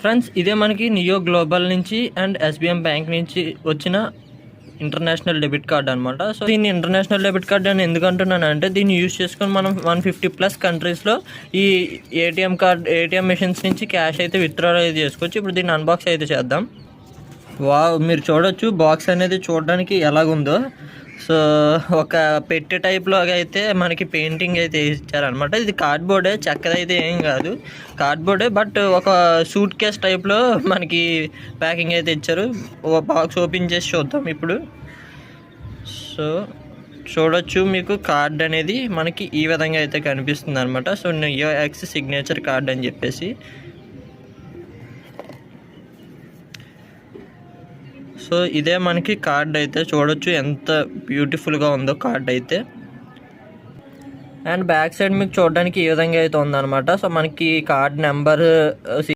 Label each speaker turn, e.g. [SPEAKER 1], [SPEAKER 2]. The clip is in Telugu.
[SPEAKER 1] ఫ్రెండ్స్, ఇదే మనకి నియో గ్లోబల్ నుంచి అండ్ SBM బ్యాంక్ నుంచి వచ్చిన ఇంటర్నేషనల్ డెబిట్ కార్డ్ అనమాట. సో దీన్ని ఇంటర్నేషనల్ డెబిట్ కార్డ్ అని ఎందుకు అంటున్నానంటే, దీన్ని యూజ్ చేసుకొని మనం 150+ కంట్రీస్లో ఈ ఏటీఎం మెషిన్స్ నుంచి క్యాష్ అయితే విత్డ్రా అయితే చేసుకోవచ్చు. ఇప్పుడు దీన్ని అన్బాక్స్ అయితే చేద్దాం. మీరు చూడొచ్చు బాక్స్ అనేది చూడడానికి ఎలాగుందో. సో ఒక పెట్టె టైప్లో అయితే మనకి పెయింటింగ్ అయితే ఇచ్చారనమాట. ఇది కార్డ్బోర్డే, చెక్కదైతే ఏం కాదు, కార్డ్బోర్డే. బట్ ఒక సూట్ కేస్ టైప్లో మనకి ప్యాకింగ్ అయితే ఇచ్చారు. ఒక బాక్స్ ఓపెన్ చేసి చూద్దాం ఇప్పుడు. సో చూడొచ్చు, మీకు కార్డ్ అనేది మనకి ఈ విధంగా అయితే కనిపిస్తుంది అనమాట. So neo X signature card అని చెప్పేసి. సో ఇదే మనకి కార్డ్ అయితే చూడొచ్చు, ఎంత బ్యూటిఫుల్గా ఉందో కార్డ్ అయితే. అండ్ బ్యాక్ సైడ్ మీకు చూడడానికి ఈ విధంగా అయితే ఉందన్నమాట. సో మనకి కార్డ్ నెంబర్